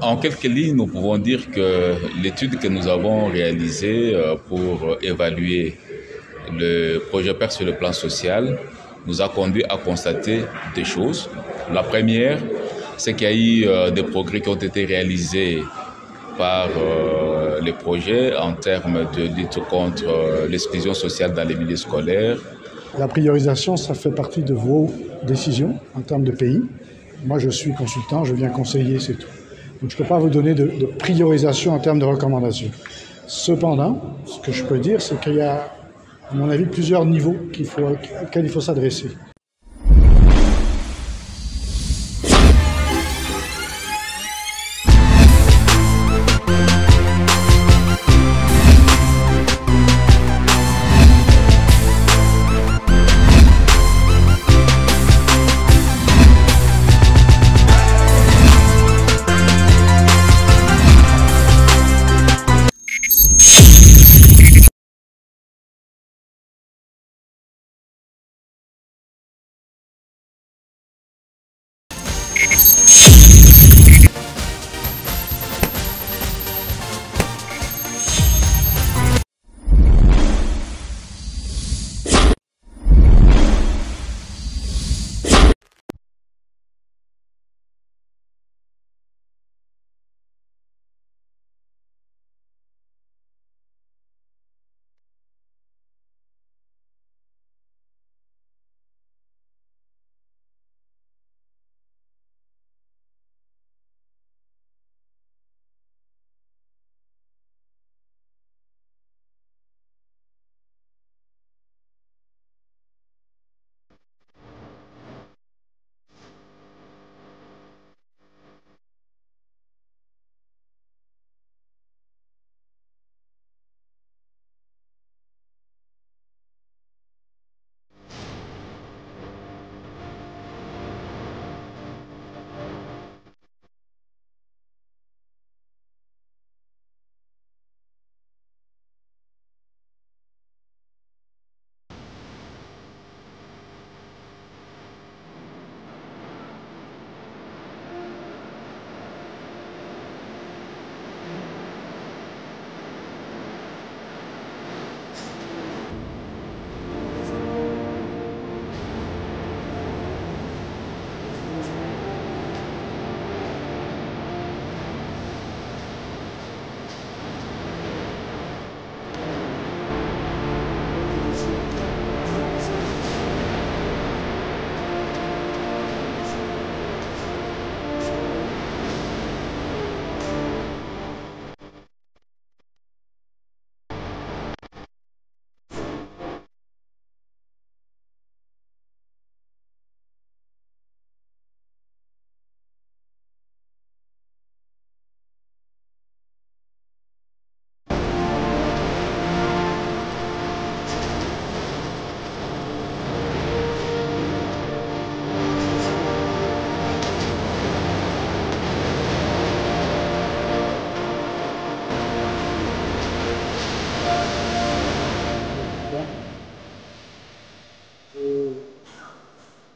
En quelques lignes, nous pouvons dire que l'étude que nous avons réalisée pour évaluer le projet PER sur le plan social nous a conduit à constater des choses. La première, c'est qu'il y a eu des progrès qui ont été réalisés par les projets en termes de lutte contre l'exclusion sociale dans les milieux scolaires. La priorisation, ça fait partie de vos décisions en termes de pays. Moi, je suis consultant, je viens conseiller, c'est tout. Donc, je ne peux pas vous donner de priorisation en termes de recommandations. Cependant, ce que je peux dire, c'est qu'il y a, à mon avis, plusieurs niveaux auxquels il faut s'adresser.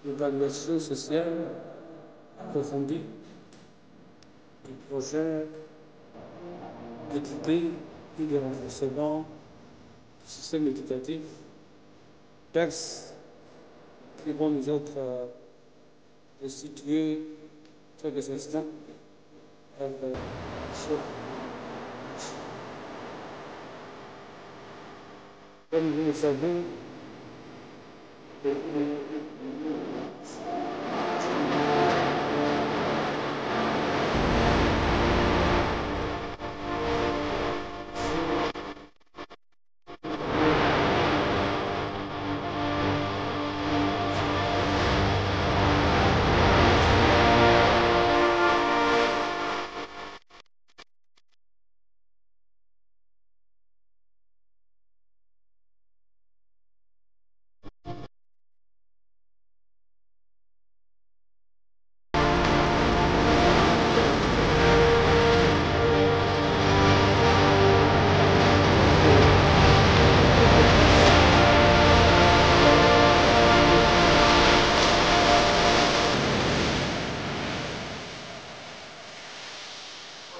L'évaluation sociale approfondie du projet d'équité et de renforcement du système éducatif PERS qui vont nous être restitués quelques instants. Comme vous le savez,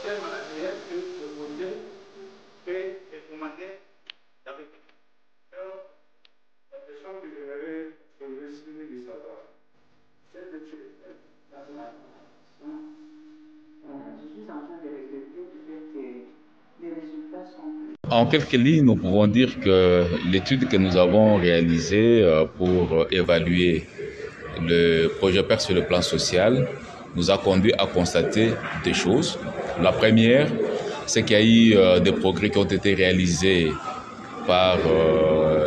quelle manière que le projet fait une manière d'arriver. Alors, la question que je vais soulever de savoir, c'est de tuer. Je suis en train de regretter du fait que les résultats sont... En quelques lignes, nous pouvons dire que l'étude que nous avons réalisée pour évaluer le projet PER sur le plan social nous a conduit à constater des choses. La première, c'est qu'il y a eu des progrès qui ont été réalisés par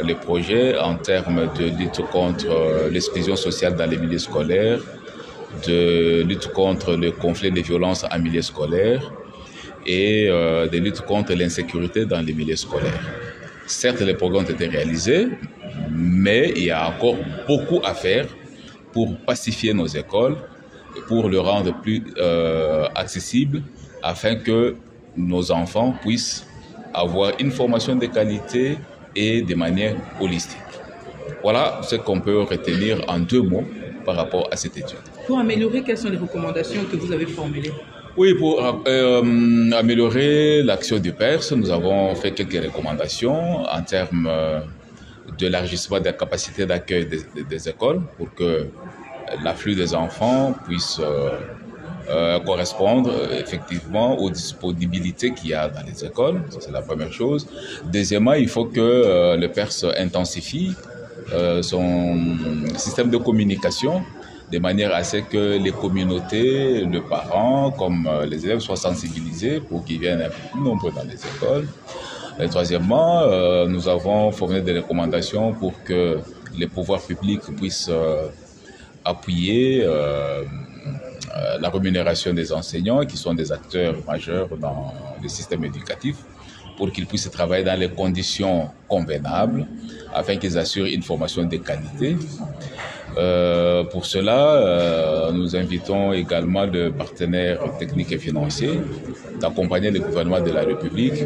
les projets en termes de lutte contre l'exclusion sociale dans les milieux scolaires, de lutte contre le conflit des violences en milieu scolaire et de lutte contre l'insécurité dans les milieux scolaires. Certes, les progrès ont été réalisés, mais il y a encore beaucoup à faire pour pacifier nos écoles, pour le rendre plus accessible, afin que nos enfants puissent avoir une formation de qualité et de manière holistique. Voilà ce qu'on peut retenir en 2 mots par rapport à cette étude. Pour améliorer, quelles sont les recommandations que vous avez formulées? Oui, pour améliorer l'action du PERS, nous avons fait quelques recommandations en termes d'élargissement de la capacité d'accueil des écoles pour que l'afflux des enfants puisse correspondre effectivement aux disponibilités qu'il y a dans les écoles. Ça, c'est la première chose. Deuxièmement, il faut que le PERS intensifie son système de communication de manière à ce que les communautés, les parents, comme les élèves soient sensibilisés pour qu'ils viennent un peu plus nombreux dans les écoles. Et troisièmement, nous avons formulé des recommandations pour que les pouvoirs publics puissent appuyer la rémunération des enseignants qui sont des acteurs majeurs dans le système éducatif pour qu'ils puissent travailler dans les conditions convenables afin qu'ils assurent une formation de qualité. Pour cela, nous invitons également les partenaires techniques et financiers d'accompagner le gouvernement de la République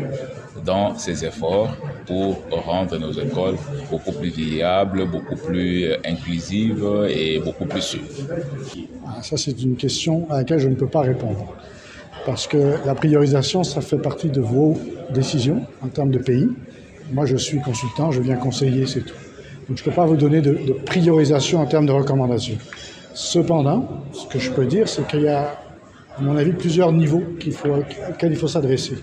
dans ses efforts pour rendre nos écoles beaucoup plus viables, beaucoup plus inclusives et beaucoup plus sûres. Ça, c'est une question à laquelle je ne peux pas répondre. Parce que la priorisation, ça fait partie de vos décisions en termes de pays. Moi, je suis consultant, je viens conseiller, c'est tout. Donc, je ne peux pas vous donner de priorisation en termes de recommandations. Cependant, ce que je peux dire, c'est qu'il y a, à mon avis, plusieurs niveaux auxquels il faut s'adresser.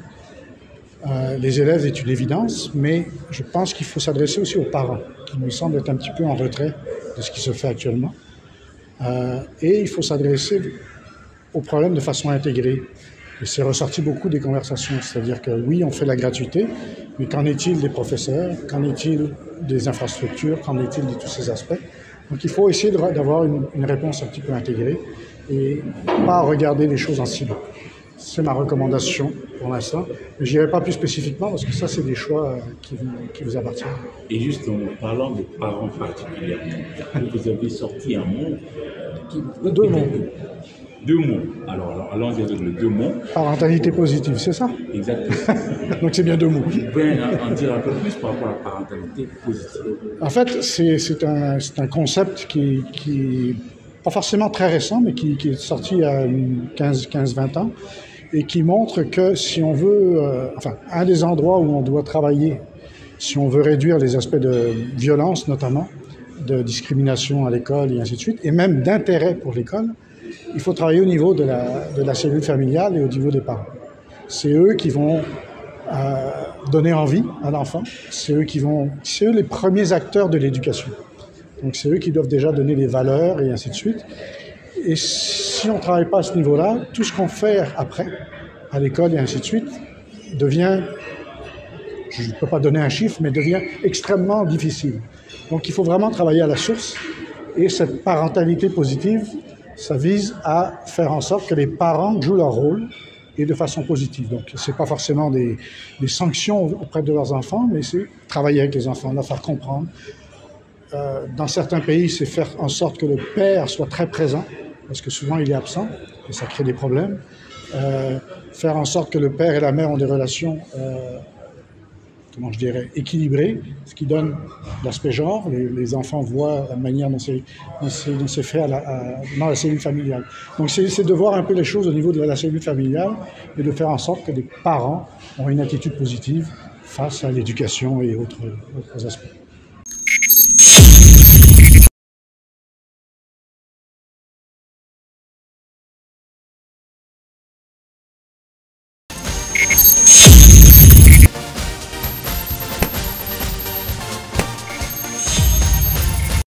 Les élèves est une évidence, mais je pense qu'il faut s'adresser aussi aux parents, qui me semblent être un petit peu en retrait de ce qui se fait actuellement. Et il faut s'adresser aux problèmes de façon intégrée. Et c'est ressorti beaucoup des conversations, c'est-à-dire que oui, on fait la gratuité, mais qu'en est-il des professeurs, qu'en est-il des infrastructures, qu'en est-il de tous ces aspects? Donc il faut essayer d'avoir une réponse un petit peu intégrée et pas regarder les choses en silo. C'est ma recommandation pour l'instant, mais je n'irai pas plus spécifiquement parce que ça, c'est des choix qui vous appartiennent. Et juste en parlant des parents particulièrement, vous avez sorti un mot qui... 2 mots. 2 mots. Alors allons-y avec les 2 mots. Parentalité positive, c'est ça? Exactement. Donc c'est bien 2 mots. Vous pouvez en dire un peu plus par rapport à la parentalité positive? En fait, c'est un concept qui est pas forcément très récent, mais qui est sorti il y a 15-20 ans et qui montre que si on veut, un des endroits où on doit travailler, si on veut réduire les aspects de violence notamment, de discrimination à l'école et ainsi de suite, et même d'intérêt pour l'école, il faut travailler au niveau de la cellule familiale et au niveau des parents. C'est eux qui vont donner envie à l'enfant, c'est eux les premiers acteurs de l'éducation. Donc c'est eux qui doivent déjà donner les valeurs et ainsi de suite. Et si on ne travaille pas à ce niveau-là, tout ce qu'on fait après, à l'école et ainsi de suite, devient, je ne peux pas donner un chiffre, mais devient extrêmement difficile. Donc il faut vraiment travailler à la source. Et cette parentalité positive, ça vise à faire en sorte que les parents jouent leur rôle et de façon positive. Donc ce n'est pas forcément des sanctions auprès de leurs enfants, mais c'est travailler avec les enfants, leur faire comprendre. Dans certains pays, c'est faire en sorte que le père soit très présent, parce que souvent il est absent, et ça crée des problèmes. Faire en sorte que le père et la mère ont des relations comment je dirais, équilibré, ce qui donne l'aspect genre. Les enfants voient la manière dont c'est fait dans la cellule familiale. Donc c'est de voir un peu les choses au niveau de la cellule familiale et de faire en sorte que les parents ont une attitude positive face à l'éducation et autres aspects.